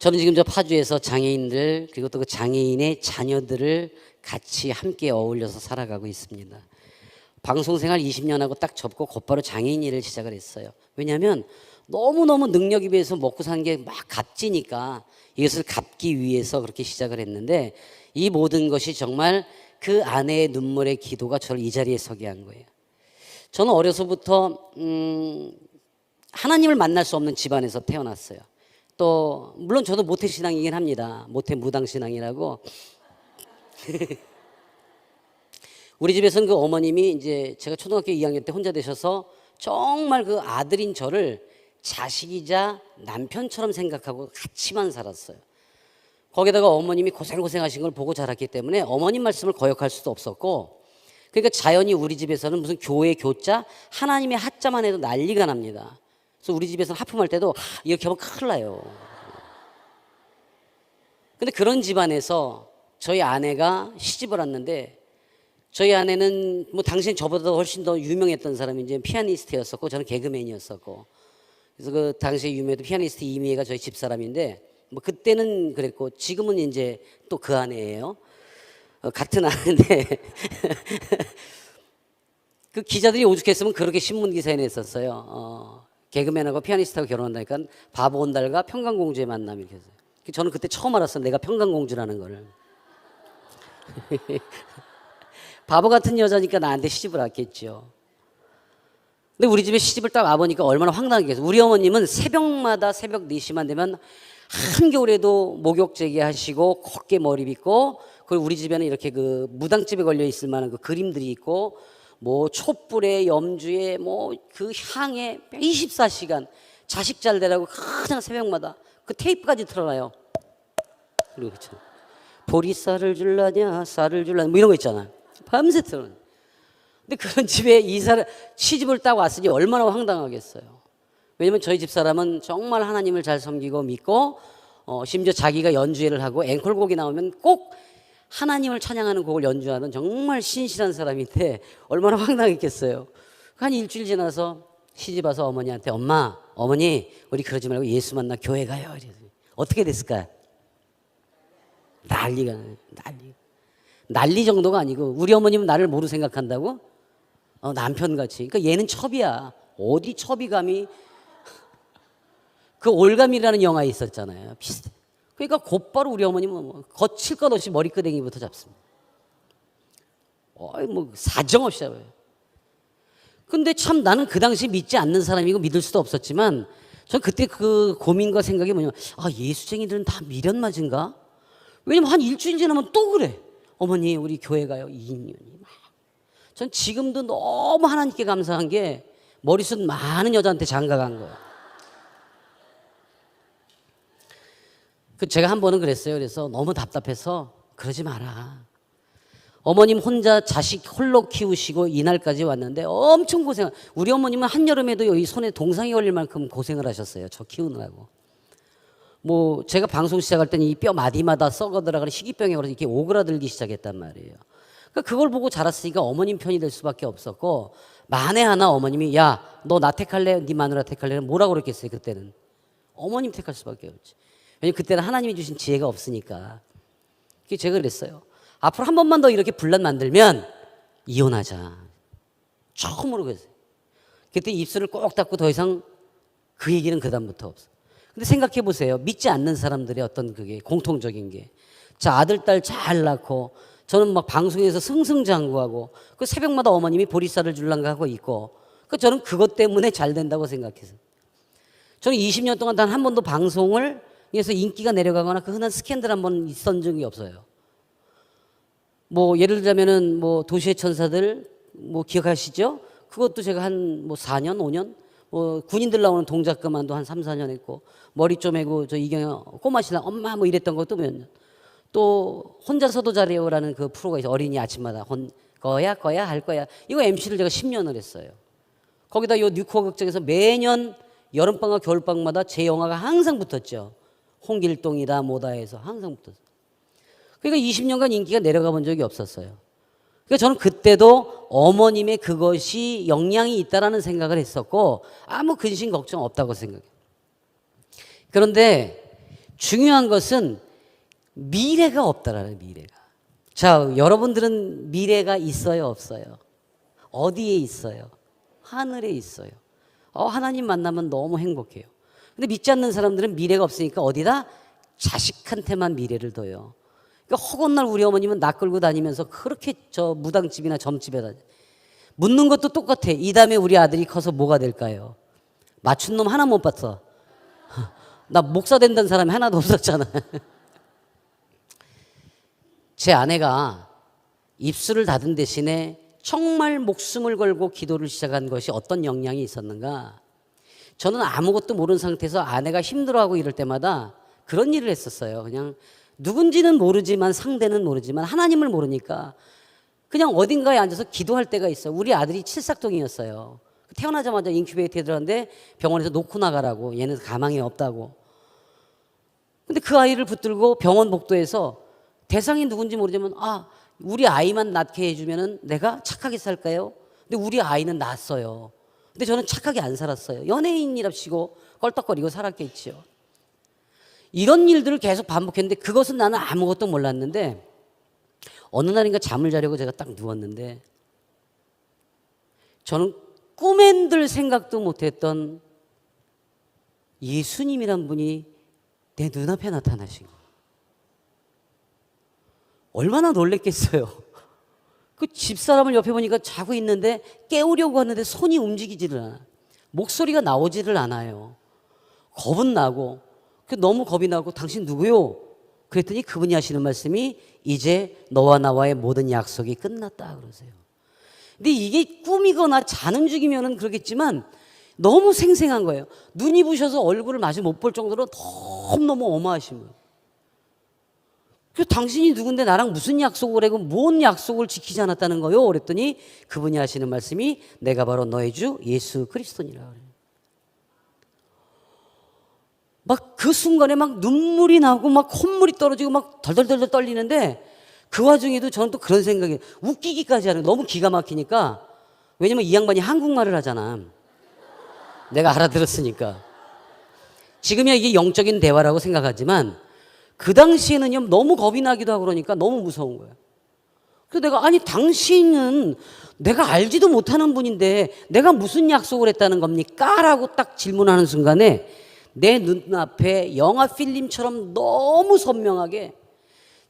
저는 지금 저 파주에서 장애인들 그리고 또 그 장애인의 자녀들을 같이 함께 어울려서 살아가고 있습니다. 방송생활 20년 하고 딱 접고 곧바로 장애인 일을 시작을 했어요. 왜냐하면 너무너무 능력에 비해서 먹고 사는 게 막 값지니까 이것을 갚기 위해서 그렇게 시작을 했는데, 이 모든 것이 정말 그 아내의 눈물의 기도가 저를 이 자리에 서게 한 거예요. 저는 어려서부터 하나님을 만날 수 없는 집안에서 태어났어요. 또 물론 저도 모태신앙이긴 합니다. 모태무당신앙이라고. 우리 집에서는 그 어머님이 이제 제가 초등학교 2학년 때 혼자 되셔서 정말 그 아들인 저를 자식이자 남편처럼 생각하고 같이만 살았어요. 거기다가 어머님이 고생하신 걸 보고 자랐기 때문에 어머님 말씀을 거역할 수도 없었고, 그러니까 자연히 우리 집에서는 무슨 교회 교자, 하나님의 하자만 해도 난리가 납니다. 그래서 우리 집에서는 하품할 때도 이렇게 하면 큰일 나요. 근데 그런 집안에서 저희 아내가 시집을 왔는데, 저희 아내는 뭐 당신 저보다 훨씬 더 유명했던 사람이 이제 피아니스트였었고, 저는 개그맨이었었고, 그래서 그 당시에 유명했던 피아니스트 이미애가 저희 집사람인데, 뭐 그때는 그랬고 지금은 이제 또 그 아내예요. 같은 아내인데 그 기자들이 오죽했으면 그렇게 신문 기사에 냈었어요. 개그맨하고 피아니스트하고 결혼한다니까 바보 온달과 평강공주의 만남 이렇게 해서. 저는 그때 처음 알았어요. 내가 평강공주라는 거를. 바보 같은 여자니까 나한테 시집을 왔겠죠. 근데 우리 집에 시집을 딱 와보니까 얼마나 황당하겠어요. 우리 어머님은 새벽마다 새벽 4시만 되면 한겨울에도 목욕제기 하시고 곱게 머리 빗고, 그리고 우리 집에는 이렇게 그 무당집에 걸려 있을 만한 그 그림들이 있고, 뭐 촛불에 염주에 뭐 그 향에 24시간 자식 잘 되라고 그냥 새벽마다 그 테이프까지 틀어놔요. 그리고 그렇죠. 보리쌀을 줄라냐 쌀을 줄라냐 뭐 이런 거 있잖아요. 밤새 틀어놔요. 근데 그런 집에 이사를 시집을 딱 왔으니 얼마나 황당하겠어요. 왜냐면 저희 집사람은 정말 하나님을 잘 섬기고 믿고, 심지어 자기가 연주회를 하고 앵콜곡이 나오면 꼭 하나님을 찬양하는 곡을 연주하는 정말 신실한 사람인데 얼마나 황당했겠어요. 한 일주일 지나서 시집 와서 어머니한테 어머니 우리 그러지 말고 예수 만나 교회 가요. 이랬더니 어떻게 됐을까요? 난리 정도가 아니고, 우리 어머님은 나를 뭐로 생각한다고? 남편같이. 그러니까 얘는 첩이야. 어디 첩이 감히. 그 올감이라는 영화에 있었잖아요. 비슷해. 그러니까 곧바로 우리 어머님은 뭐 거칠 것 없이 머리끄댕이부터 잡습니다. 뭐 사정없이 잡아요. 근데 참 나는 그 당시 믿지 않는 사람이고 믿을 수도 없었지만, 전 그때 그 고민과 생각이 뭐냐면, 예수쟁이들은 다 미련 맞은가? 왜냐면 한 일주일 지나면 또 그래. 어머니 우리 교회 가요. 2년이 막. 전 지금도 너무 하나님께 감사한 게 머리숱 많은 여자한테 장가간 거예요. 제가 한 번은 그랬어요. 그래서 너무 답답해서 그러지 마라. 어머님 혼자 자식 홀로 키우시고 이날까지 왔는데 엄청 고생. 우리 어머님은 한여름에도 여기 손에 동상이 걸릴 만큼 고생을 하셨어요. 저 키우느라고. 뭐 제가 방송 시작할 때는 이 뼈 마디마다 썩어 들어가는 희귀병에 걸려서 이렇게 오그라들기 시작했단 말이에요. 그러니까 그걸 보고 자랐으니까 어머님 편이 될 수밖에 없었고, 만에 하나 어머님이 야, 너 나 택할래? 네 마누라 택할래? 뭐라고 그랬겠어요 그때는? 어머님 택할 수밖에 없지. 왜냐면 그때는 하나님이 주신 지혜가 없으니까. 그게 제가 그랬어요. 앞으로 한 번만 더 이렇게 분란 만들면 이혼하자. 처음으로 그랬어요. 그때 입술을 꼭 닫고 더 이상 그 얘기는 그다음부터 없어. 근데 생각해 보세요. 믿지 않는 사람들의 어떤 그게 공통적인 게, 자 아들 딸 잘 낳고, 저는 막 방송에서 승승장구하고 그 새벽마다 어머님이 보리쌀을 줄랑가 하고 있고, 그 저는 그것 때문에 잘 된다고 생각해서. 저는 20년 동안 단 한 번도 방송을 해서 인기가 내려가거나 그 흔한 스캔들 한 번 있었던 적이 없어요. 뭐 예를 들자면은 뭐 도시의 천사들 뭐 기억하시죠? 그것도 제가 한 뭐 4년 5년 뭐 군인들 나오는 동작 그만도 한 3, 4년 했고, 머리 쪼매고 저 이경영 꼬마 신랑 엄마 뭐 이랬던 것도 몇 년. 또 혼자서도 잘해요라는 그 프로가 있어요. 어린이 아침마다 거야 할 거야. 이거 MC를 제가 10년을 했어요. 거기다 요 뉴코어 극장에서 매년 여름방학 겨울방학마다 제 영화가 항상 붙었죠. 홍길동이다 뭐다 해서 항상 붙었어요. 그러니까 20년간 인기가 내려가 본 적이 없었어요. 그러니까 저는 그때도 어머님의 그것이 영향이 있다라는 생각을 했었고, 아무 근심 걱정 없다고 생각해요. 그런데 중요한 것은 미래가 없다라는 미래가. 자, 여러분들은 미래가 있어요, 없어요? 어디에 있어요? 하늘에 있어요. 하나님 만나면 너무 행복해요. 근데 믿지 않는 사람들은 미래가 없으니까 어디다? 자식한테만 미래를 둬요. 그러니까 허건날 우리 어머님은 나 끌고 다니면서 그렇게 저 무당집이나 점집에다 묻는 것도 똑같아. 이 다음에 우리 아들이 커서 뭐가 될까요? 맞춘 놈 하나 못 봤어. 나 목사 된다는 사람이 하나도 없었잖아. 제 아내가 입술을 닫은 대신에 정말 목숨을 걸고 기도를 시작한 것이 어떤 영향이 있었는가? 저는 아무것도 모르는 상태에서 아내가 힘들어하고 이럴 때마다 그런 일을 했었어요. 그냥 누군지는 모르지만 상대는 모르지만 하나님을 모르니까 그냥 어딘가에 앉아서 기도할 때가 있어요. 우리 아들이 칠삭동이었어요. 태어나자마자 인큐베이터에 들어갔는데 병원에서 놓고 나가라고. 얘는 가망이 없다고. 근데 그 아이를 붙들고 병원 복도에서 대상이 누군지 모르지만 우리 아이만 낳게 해주면 내가 착하게 살까요? 근데 우리 아이는 낳았어요. 근데 저는 착하게 안 살았어요. 연예인이랍시고 껄떡거리고 살았겠지요. 이런 일들을 계속 반복했는데 그것은 나는 아무것도 몰랐는데 어느 날인가 잠을 자려고 제가 딱 누웠는데 저는 꿈엔들 생각도 못했던 예수님이란 분이 내 눈앞에 나타나신 거예요. 얼마나 놀랬겠어요. 그 집사람을 옆에 보니까 자고 있는데 깨우려고 하는데 손이 움직이지를 않아. 목소리가 나오지를 않아요. 겁은 나고 너무 겁이 나고 당신 누구요? 그랬더니 그분이 하시는 말씀이 이제 너와 나와의 모든 약속이 끝났다 그러세요. 근데 이게 꿈이거나 자는 중이면은 그러겠지만 너무 생생한 거예요. 눈이 부셔서 얼굴을 마주 못 볼 정도로 너무너무 어마하신 거예요. 그래서 당신이 누군데 나랑 무슨 약속을 하고 뭔 약속을 지키지 않았다는 거요? 그랬더니 그분이 하시는 말씀이 내가 바로 너의 주 예수 그리스도니라 그래요. 막 그 순간에 막 눈물이 나고 막 콧물이 떨어지고 막 덜덜덜 떨리는데 그 와중에도 저는 또 그런 생각이 웃기기까지 하는 너무 기가 막히니까 왜냐면 이 양반이 한국말을 하잖아. 내가 알아들었으니까. 지금이야 이게 영적인 대화라고 생각하지만 그 당시에는요 너무 겁이 나기도 하고 그러니까 너무 무서운 거예요. 그래서 내가 아니 당신은 내가 알지도 못하는 분인데 내가 무슨 약속을 했다는 겁니까? 라고 딱 질문하는 순간에 내 눈앞에 영화 필름처럼 너무 선명하게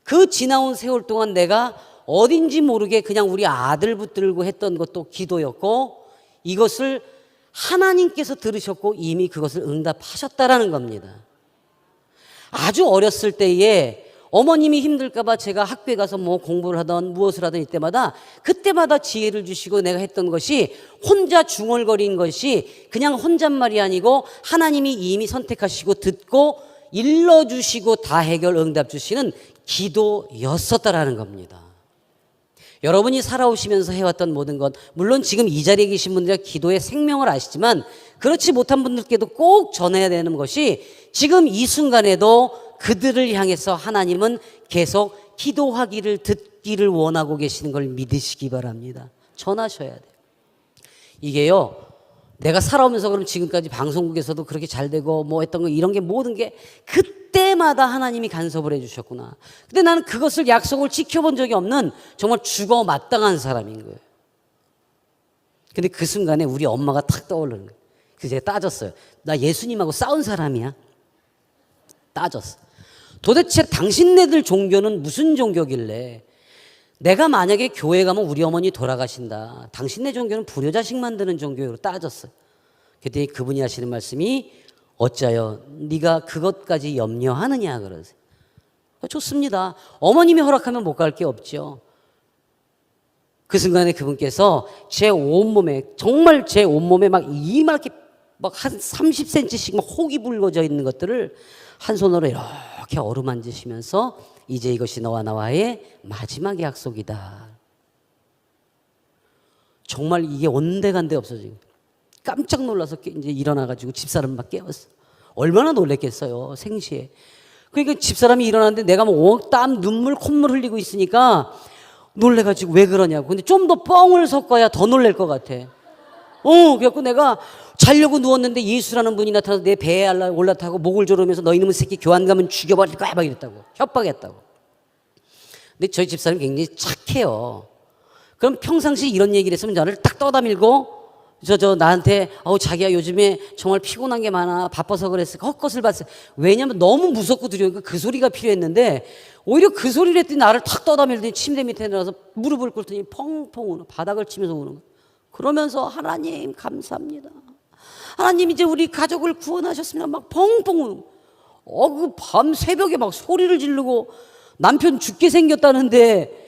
그 지나온 세월 동안 내가 어딘지 모르게 그냥 우리 아들 붙들고 했던 것도 기도였고 이것을 하나님께서 들으셨고 이미 그것을 응답하셨다라는 겁니다. 아주 어렸을 때에 어머님이 힘들까봐 제가 학교에 가서 뭐 공부를 하던 무엇을 하던 이때마다 그때마다 지혜를 주시고 내가 했던 것이 혼자 중얼거린 것이 그냥 혼잣말이 아니고 하나님이 이미 선택하시고 듣고 일러주시고 다 해결 응답 주시는 기도였었다라는 겁니다. 여러분이 살아오시면서 해왔던 모든 것 물론 지금 이 자리에 계신 분들이 기도의 생명을 아시지만 그렇지 못한 분들께도 꼭 전해야 되는 것이 지금 이 순간에도 그들을 향해서 하나님은 계속 기도하기를 듣기를 원하고 계시는 걸 믿으시기 바랍니다. 전하셔야 돼요. 이게요 내가 살아오면서 그럼 지금까지 방송국에서도 그렇게 잘 되고 뭐 했던 거 이런 게 모든 게 그때마다 하나님이 간섭을 해주셨구나. 근데 나는 그것을 약속을 지켜본 적이 없는 정말 죽어 마땅한 사람인 거예요. 근데 그 순간에 우리 엄마가 탁 떠오르는 거예요. 그래서 제가 따졌어요. 나 예수님하고 싸운 사람이야? 따졌어. 도대체 당신네들 종교는 무슨 종교길래 내가 만약에 교회 가면 우리 어머니 돌아가신다. 당신네 종교는 불효자식 만드는 종교로 따졌어요. 그때 그분이 하시는 말씀이 어찌하여 네가 그것까지 염려하느냐 그러세요. 좋습니다. 어머님이 허락하면 못 갈 게 없죠. 그 순간에 그분께서 제 온몸에 정말 제 온몸에 막 이만하게 막 한 30cm씩 막 혹이 붉어져 있는 것들을 한 손으로 이렇게 어루만지시면서 이제 이것이 너와 나와의 마지막 약속이다. 정말 이게 온데간데 없어지고 깜짝 놀라서 이제 일어나가지고 집사람 막 깨웠어. 얼마나 놀랬겠어요 생시에. 그러니까 집사람이 일어났는데 내가 뭐 땀 눈물 콧물 흘리고 있으니까 놀래가지고 왜 그러냐고. 근데 좀 더 뻥을 섞어야 더 놀랄 것 같아. 그래갖고 내가 자려고 누웠는데 예수라는 분이 나타나서 내 배에 올라타고 목을 조르면서 너 이놈의 새끼 교환 가면 죽여버릴 거야 막 이랬다고. 협박했다고. 근데 저희 집사람이 굉장히 착해요. 그럼 평상시 이런 얘기를 했으면 저를 딱 떠다밀고 나한테 자기야 요즘에 정말 피곤한 게 많아 바빠서 그랬어 헛것을 봤어. 왜냐면 너무 무섭고 두려우니까 그 소리가 필요했는데 오히려 그 소리를 했더니 나를 탁 떠다밀더니 침대 밑에 내려서 무릎을 꿇더니 펑펑 우는 바닥을 치면서 우는 거야. 그러면서 하나님 감사합니다. 하나님 이제 우리 가족을 구원하셨습니다. 막 펑펑 우는 그 밤 새벽에 막 소리를 지르고 남편 죽게 생겼다는데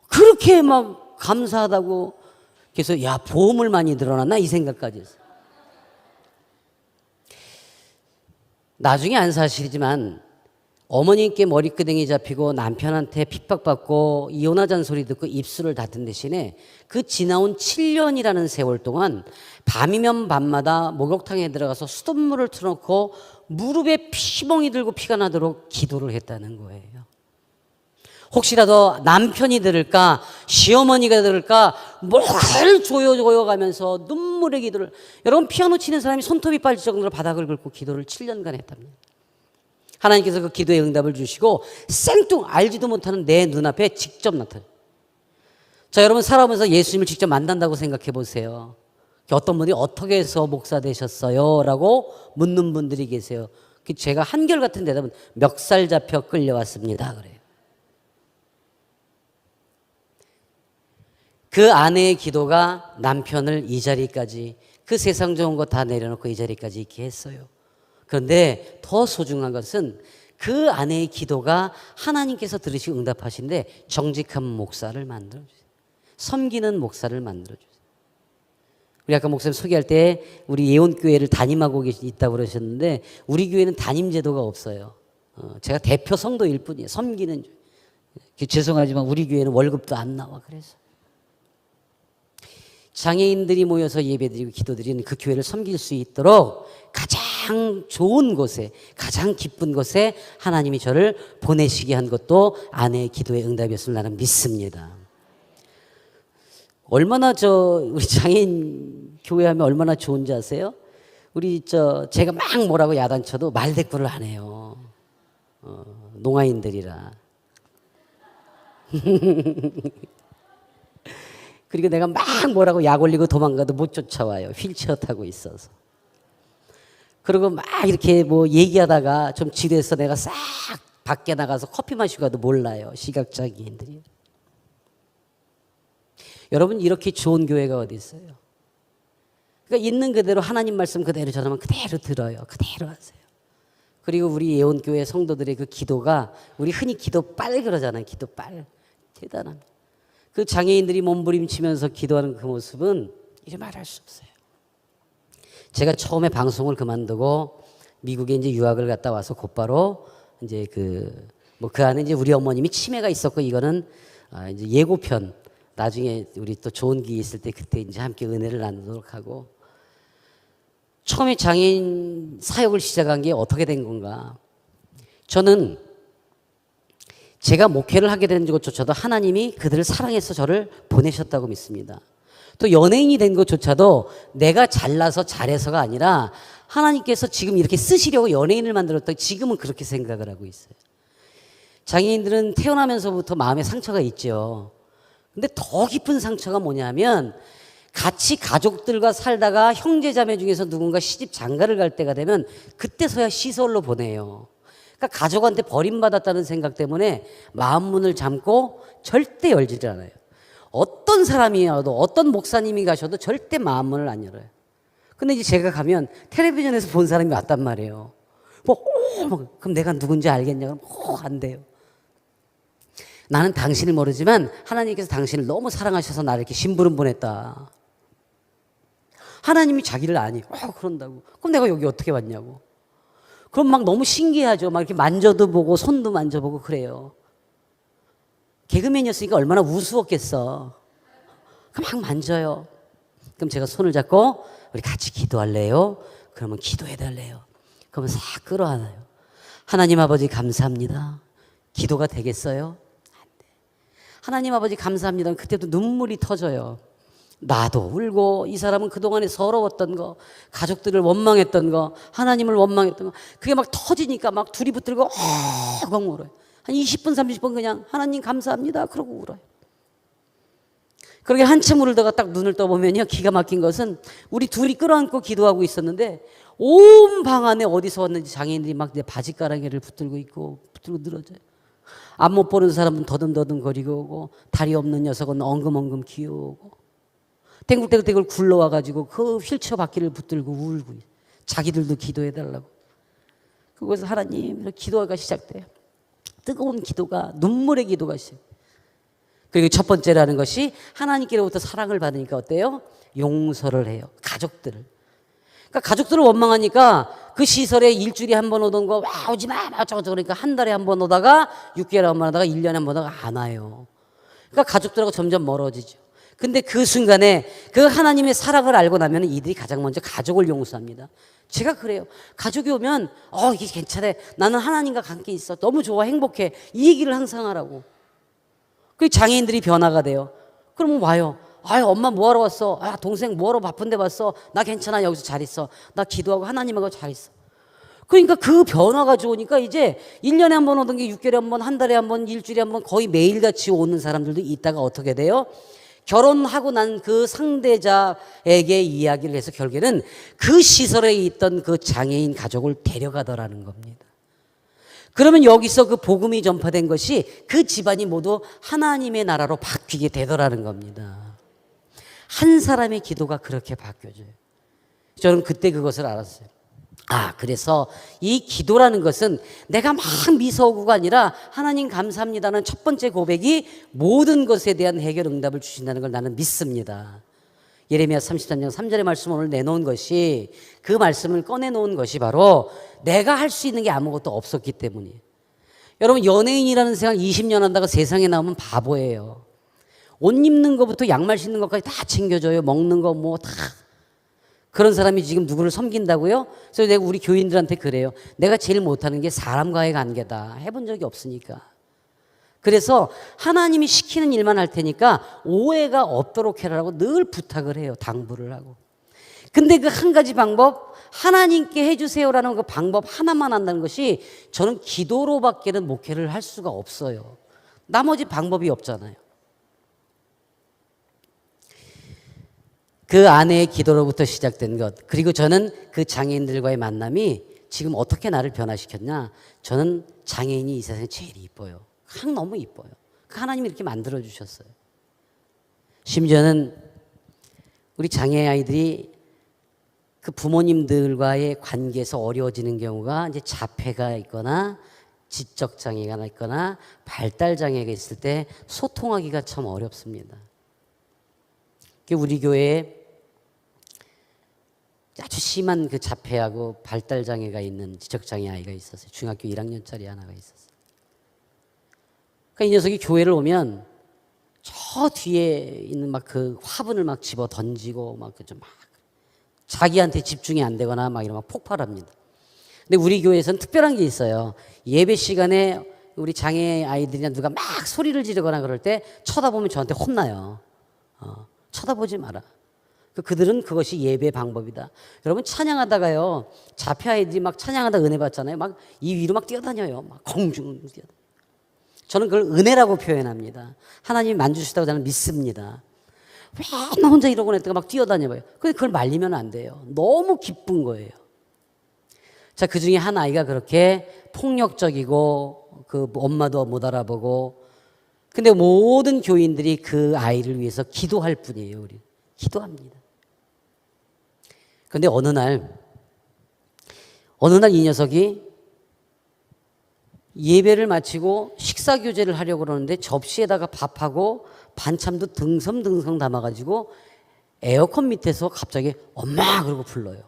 그렇게 막 감사하다고. 그래서 야 보험을 많이 늘어났나 이 생각까지 했어요. 나중에 안 사실이지만 어머니께 머리끄댕이 잡히고 남편한테 핍박받고 이혼하자는 소리 듣고 입술을 닫은 대신에 그 지나온 7년이라는 세월 동안 밤이면 밤마다 목욕탕에 들어가서 수돗물을 틀어놓고 무릎에 피멍이 들고 피가 나도록 기도를 했다는 거예요. 혹시라도 남편이 들을까 시어머니가 들을까 목을 조여가면서 눈물의 기도를. 여러분 피아노 치는 사람이 손톱이 빠질 정도로 바닥을 긁고 기도를 7년간 했답니다. 하나님께서 그 기도의 응답을 주시고 생뚱 알지도 못하는 내 눈앞에 직접 나타나요. 자 여러분 살아오면서 예수님을 직접 만난다고 생각해 보세요. 어떤 분이 어떻게 해서 목사 되셨어요? 라고 묻는 분들이 계세요. 제가 한결같은 대답은 멱살 잡혀 끌려왔습니다 그래요. 그 아내의 기도가 남편을 이 자리까지 그 세상 좋은 거 다 내려놓고 이 자리까지 있게 했어요. 그런데 더 소중한 것은 그 아내의 기도가 하나님께서 들으시고 응답하신데 정직한 목사를 만들어주세요. 섬기는 목사를 만들어주세요. 우리 아까 목사님 소개할 때 우리 예원교회를 담임하고 있다고 그러셨는데 우리 교회는 담임 제도가 없어요. 제가 대표 성도일 뿐이에요. 섬기는 죄송하지만 우리 교회는 월급도 안 나와. 그래서 장애인들이 모여서 예배드리고 기도드리는 그 교회를 섬길 수 있도록 가장 좋은 곳에 가장 기쁜 곳에 하나님이 저를 보내시게 한 것도 아내의 기도의 응답이었을 나는 믿습니다. 얼마나 우리 장애인 교회하면 얼마나 좋은지 아세요? 우리 제가 막 뭐라고 야단쳐도 말대꾸를 안 해요. 농아인들이라. 그리고 내가 막 뭐라고 약 올리고 도망가도 못 쫓아와요. 휠체어 타고 있어서. 그리고 막 이렇게 뭐 얘기하다가 좀 지루해서 내가 싹 밖에 나가서 커피 마시고 가도 몰라요. 시각장애인들이. 여러분 이렇게 좋은 교회가 어디 있어요? 그러니까 있는 그대로 하나님 말씀 그대로 전하면 그대로 들어요. 그대로 하세요. 그리고 우리 예원교회 성도들의 그 기도가 우리 흔히 기도빨 그러잖아요. 기도빨. 대단합니다. 그 장애인들이 몸부림치면서 기도하는 그 모습은 이래 말할 수 없어요. 제가 처음에 방송을 그만두고 미국에 이제 유학을 갔다 와서 곧바로 이제 그 안에 이제 우리 어머님이 치매가 있었고 이거는 이제 예고편 나중에 우리 또 좋은 기회 있을 때 그때 이제 함께 은혜를 나누도록 하고 처음에 장애인 사역을 시작한 게 어떻게 된 건가? 저는 제가 목회를 하게 된 것조차도 하나님이 그들을 사랑해서 저를 보내셨다고 믿습니다. 또 연예인이 된 것조차도 내가 잘나서 잘해서가 아니라 하나님께서 지금 이렇게 쓰시려고 연예인을 만들었다. 지금은 그렇게 생각을 하고 있어요. 장애인들은 태어나면서부터 마음에 상처가 있죠. 근데 더 깊은 상처가 뭐냐면 같이 가족들과 살다가 형제자매 중에서 누군가 시집 장가를 갈 때가 되면 그때서야 시설로 보내요. 그러니까 가족한테 버림받았다는 생각 때문에 마음 문을 잠고 절대 열지를 않아요. 어떤 사람이어도 어떤 목사님이 가셔도 절대 마음 문을 안 열어요. 근데 이제 제가 가면 텔레비전에서 본 사람이 왔단 말이에요. 그럼 내가 누군지 알겠냐? 그럼 안 돼요. 나는 당신을 모르지만 하나님께서 당신을 너무 사랑하셔서 나를 이렇게 심부름 보냈다. 하나님이 자기를 아니. 그런다고. 그럼 내가 여기 어떻게 왔냐고. 그럼 막 너무 신기하죠. 막 이렇게 만져도 보고 손도 만져보고 그래요. 개그맨이었으니까 얼마나 우스웠겠어. 그럼 막 만져요. 그럼 제가 손을 잡고 우리 같이 기도할래요? 그러면 기도해달래요. 그러면 싹 끌어안아요. 하나님 아버지 감사합니다. 기도가 되겠어요? 안 돼. 하나님 아버지 감사합니다. 그때도 눈물이 터져요. 나도 울고 이 사람은 그동안에 서러웠던 거, 가족들을 원망했던 거, 하나님을 원망했던 거, 그게 막 터지니까 막 둘이 붙들고 엉엉 울어요. 한 20분 30분 그냥 하나님 감사합니다 그러고 울어요. 그렇게 한참 울다가 딱 눈을 떠보면요, 기가 막힌 것은 우리 둘이 끌어안고 기도하고 있었는데 온 방 안에 어디서 왔는지 장애인들이 막 내 바지가랑이를 붙들고 있고 붙들고 늘어져요. 앞 못 보는 사람은 더듬더듬 거리고 오고, 다리 없는 녀석은 엉금엉금 기어오고, 땡글땡글 굴러와가지고 그 휠체어 바퀴를 붙들고 울고, 자기들도 기도해달라고. 그곳에서 하나님 기도가 시작돼요. 뜨거운 기도가, 눈물의 기도가 시작. 그리고 첫 번째라는 것이 하나님께로부터 사랑을 받으니까 어때요? 용서를 해요. 가족들을. 그러니까 가족들을 원망하니까 그 시설에 일주일에 한 번 오던 거, 와 오지 마 어쩌고저쩌고, 그러니까 한 달에 한 번 오다가 6개월에 한 번 오다가 1년에 한 번 오다가 안 와요. 그러니까 가족들하고 점점 멀어지죠. 근데 그 순간에 그 하나님의 사랑을 알고 나면 이들이 가장 먼저 가족을 용서합니다. 제가 그래요. 가족이 오면 이게 괜찮아, 나는 하나님과 관계 있어, 너무 좋아, 행복해, 이 얘기를 항상 하라고. 그 장애인들이 변화가 돼요. 그러면 와요. 엄마 뭐하러 왔어? 동생 뭐하러 바쁜데 왔어? 나 괜찮아, 여기서 잘 있어, 나 기도하고 하나님하고 잘 있어. 그러니까 그 변화가 좋으니까 이제 1년에 한 번 오던 게 6개월에 한 번, 한 달에 한 번, 일주일에 한 번, 거의 매일같이 오는 사람들도 있다가 어떻게 돼요? 결혼하고 난 그 상대자에게 이야기를 해서 결국에는 그 시설에 있던 그 장애인 가족을 데려가더라는 겁니다. 그러면 여기서 그 복음이 전파된 것이 그 집안이 모두 하나님의 나라로 바뀌게 되더라는 겁니다. 한 사람의 기도가 그렇게 바뀌어져요. 저는 그때 그것을 알았어요. 그래서 이 기도라는 것은 내가 막 미소구가 아니라 하나님 감사합니다는 첫 번째 고백이 모든 것에 대한 해결 응답을 주신다는 걸 나는 믿습니다. 예레미야 33장 3절의 말씀을 오늘 내놓은 것이, 그 말씀을 꺼내놓은 것이 바로 내가 할 수 있는 게 아무것도 없었기 때문이에요. 여러분, 연예인이라는 생각 20년 한다가 세상에 나오면 바보예요. 옷 입는 것부터 양말 신는 것까지 다 챙겨줘요. 먹는 거 뭐 다. 그런 사람이 지금 누구를 섬긴다고요? 그래서 내가 우리 교인들한테 그래요. 내가 제일 못하는 게 사람과의 관계다. 해본 적이 없으니까. 그래서 하나님이 시키는 일만 할 테니까 오해가 없도록 해라라고 늘 부탁을 해요. 당부를 하고. 근데 그 한 가지 방법, 하나님께 해주세요라는 그 방법 하나만 한다는 것이 저는 기도로밖에는 목회를 할 수가 없어요. 나머지 방법이 없잖아요. 그 아내의 기도로부터 시작된 것, 그리고 저는 그 장애인들과의 만남이 지금 어떻게 나를 변화시켰냐. 저는 장애인이 이 세상에 제일 이뻐요. 너무 이뻐요. 하나님이 이렇게 만들어주셨어요. 심지어는 우리 장애 아이들이 그 부모님들과의 관계에서 어려워지는 경우가 이제 자폐가 있거나 지적 장애가 있거나 발달 장애가 있을 때 소통하기가 참 어렵습니다. 우리 교회에 아주 심한 그 자폐하고 발달 장애가 있는 지적 장애 아이가 있었어요. 중학교 1학년짜리 하나가 있었어요. 그러니까 이 녀석이 교회를 오면 저 뒤에 있는 막 그 화분을 막 집어 던지고 막 자기한테 집중이 안 되거나 막 이런 막 폭발합니다. 근데 우리 교회에서는 특별한 게 있어요. 예배 시간에 우리 장애 아이들이나 누가 막 소리를 지르거나 그럴 때 쳐다보면 저한테 혼나요. 쳐다보지 마라. 그들은 그것이 예배 방법이다. 여러분, 찬양하다가요, 자폐 아이들이 막 찬양하다 은혜 받잖아요. 막 이 위로 막 뛰어다녀요. 막 공중을 뛰어다녀요. 저는 그걸 은혜라고 표현합니다. 하나님이 만주시다고 저는 믿습니다. 왜 나 혼자 이러고 있다가 막 뛰어다녀봐요. 근데 그걸 말리면 안 돼요. 너무 기쁜 거예요. 자, 그 중에 한 아이가 그렇게 폭력적이고 그 엄마도 못 알아보고, 근데 모든 교인들이 그 아이를 위해서 기도할 뿐이에요. 우리 기도합니다. 그런데 어느 날 이 녀석이 예배를 마치고 식사 교제를 하려고 그러는데 접시에다가 밥하고 반찬도 듬성듬성 담아가지고 에어컨 밑에서 갑자기 엄마 그러고 불러요.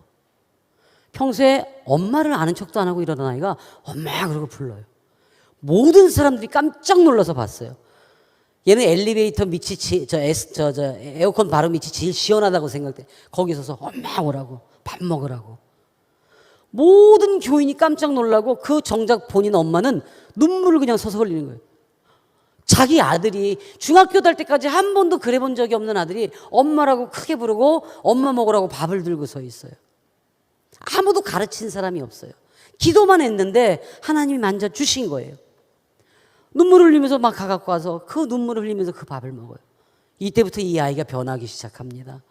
평소에 엄마를 아는 척도 안 하고 이러던 아이가 엄마 그러고 불러요. 모든 사람들이 깜짝 놀라서 봤어요. 얘는 엘리베이터 밑이 에어컨 바로 밑이 제일 시원하다고 생각돼. 거기 서서 엄마 오라고, 밥 먹으라고. 모든 교인이 깜짝 놀라고 그 정작 본인 엄마는 눈물을 그냥 서서 흘리는 거예요. 자기 아들이 중학교 달 때까지 한 번도 그래 본 적이 없는 아들이 엄마라고 크게 부르고 엄마 먹으라고 밥을 들고 서 있어요. 아무도 가르친 사람이 없어요. 기도만 했는데 하나님이 만져주신 거예요. 눈물을 흘리면서 막 가갖고 와서 그 눈물을 흘리면서 그 밥을 먹어요. 이때부터 이 아이가 변하기 시작합니다.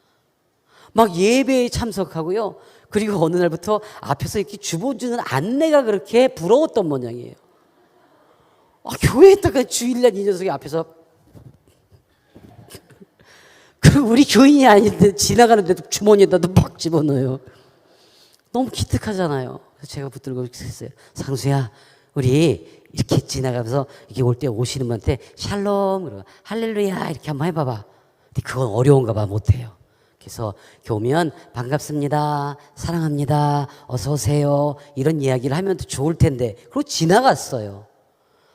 막 예배에 참석하고요. 그리고 어느 날부터 앞에서 이렇게 주보주는 안내가 그렇게 부러웠던 모양이에요. 교회에 있다가 주일날 이 녀석이 앞에서 그리고 우리 교인이 아닌데 지나가는데도 주머니에다도 막 집어넣어요. 너무 기특하잖아요. 그래서 제가 붙들고 했어요. 상수야, 우리 이렇게 지나가면서 이렇게 올 때 오시는 분한테 샬롬, 그러고 할렐루야 이렇게 한번 해봐봐. 근데 그건 어려운가 봐, 못해요. 그래서 오면 반갑습니다, 사랑합니다, 어서 오세요 이런 이야기를 하면 더 좋을 텐데 그리고 지나갔어요.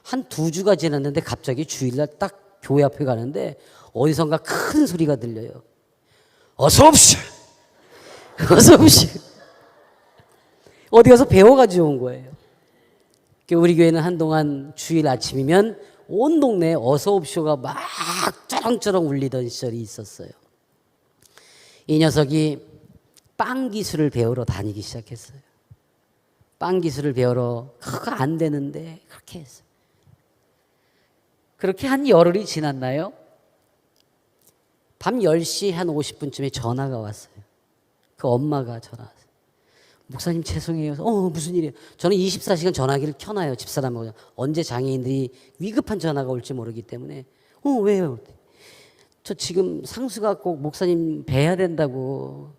한 2주가 지났는데 갑자기 주일날 딱 교회 앞에 가는데 어디선가 큰 소리가 들려요. 어서 옵시오. 어서 옵시오. 어디 가서 배워가지고 온 거예요. 우리 교회는 한동안 주일 아침이면 온 동네에 어서 옵쇼가 막 쩌렁쩌렁 울리던 시절이 있었어요. 이 녀석이 빵 기술을 배우러 다니기 시작했어요. 빵 기술을 배우러 그거 안 되는데 그렇게 했어요. 그렇게 한 열흘이 지났나요? 밤 10시 한 50분쯤에 전화가 왔어요. 그 엄마가 전화 왔어요. 목사님 죄송해요. 무슨 일이에요? 저는 24시간 전화기를 켜놔요. 집사람하고. 언제 장애인들이 위급한 전화가 올지 모르기 때문에. 왜요? 저 지금 상수가 꼭 목사님 뵈야 된다고.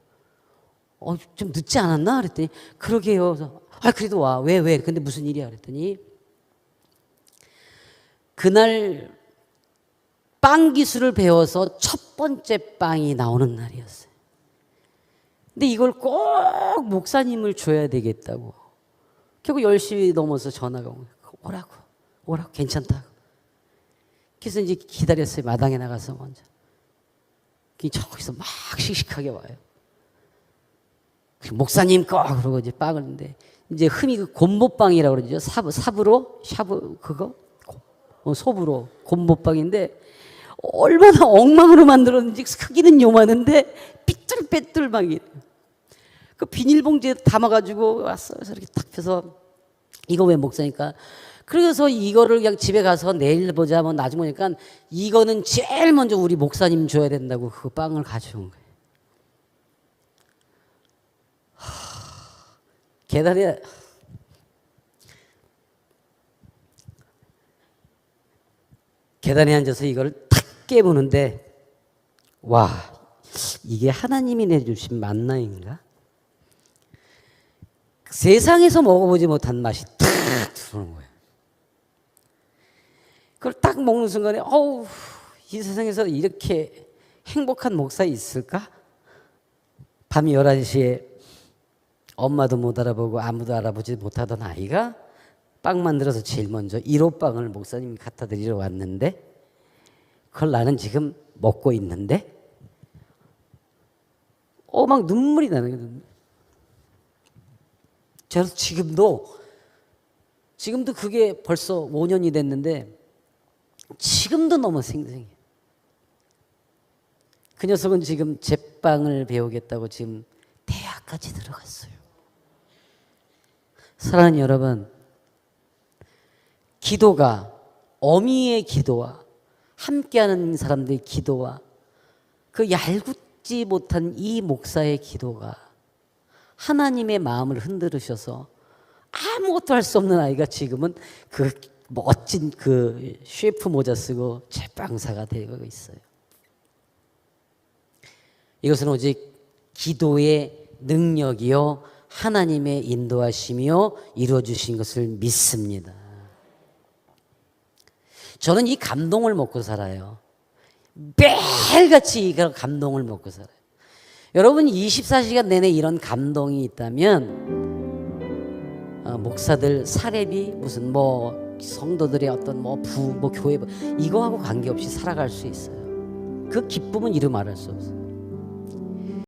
좀 늦지 않았나? 그랬더니 그러게요. 그래서, 그래도 와. 왜? 근데 무슨 일이야? 그랬더니 그날 빵 기술을 배워서 첫 번째 빵이 나오는 날이었어요. 근데 이걸 꼭 목사님을 줘야 되겠다고. 결국 10시 넘어서 전화가 온 거예요. 오라고, 괜찮다고. 그래서 이제 기다렸어요. 마당에 나가서 먼저. 저기서 막 씩씩하게 와요. 목사님 꼭! 그러고 이제 빵을 했는데, 이제 흔히 그 곰보빵이라고 그러죠. 삽으로, 그거? 소부로, 곰보빵인데, 얼마나 엉망으로 만들었는지 크기는 요만한데, 삐뚤빼뚤 막 이래요. 그 비닐봉지에 담아가지고 왔어요. 그래서 이렇게 딱 펴서 이거 왜 목사니까. 그래서 이거를 그냥 집에 가서 내일 보자, 나중에 보니까 이거는 제일 먼저 우리 목사님 줘야 된다고 그 빵을 가져온 거예요. 계단에 앉아서 이걸 탁 깨보는데, 와, 이게 하나님이 내주신 만나인가? 세상에서 먹어보지 못한 맛이 탁 들어오는 거예요. 그걸 딱 먹는 순간에 이 세상에서 이렇게 행복한 목사 있을까? 밤 11시에 엄마도 못 알아보고 아무도 알아보지 못하던 아이가 빵 만들어서 제일 먼저 1호 빵을 목사님이 갖다 드리러 왔는데 그걸 나는 지금 먹고 있는데 막 눈물이 나는 거예요. 그래서 지금도 그게 벌써 5년이 됐는데 지금도 너무 생생해요. 그 녀석은 지금 제빵을 배우겠다고 지금 대학까지 들어갔어요. 사랑하는 여러분, 기도가 어미의 기도와 함께하는 사람들의 기도와 그 얄궂지 못한 이 목사의 기도가 하나님의 마음을 흔들으셔서 아무것도 할 수 없는 아이가 지금은 그 멋진 그 셰프 모자 쓰고 제빵사가 되고 있어요. 이것은 오직 기도의 능력이요 하나님의 인도하심이요 이루어주신 것을 믿습니다. 저는 이 감동을 먹고 살아요. 매일같이 이 감동을 먹고 살아요. 여러분 24시간 내내 이런 감동이 있다면 목사들 사례비 무슨 성도들의 어떤 교회 이거하고 관계없이 살아갈 수 있어요. 그 기쁨은 이루 말할 수 없어요.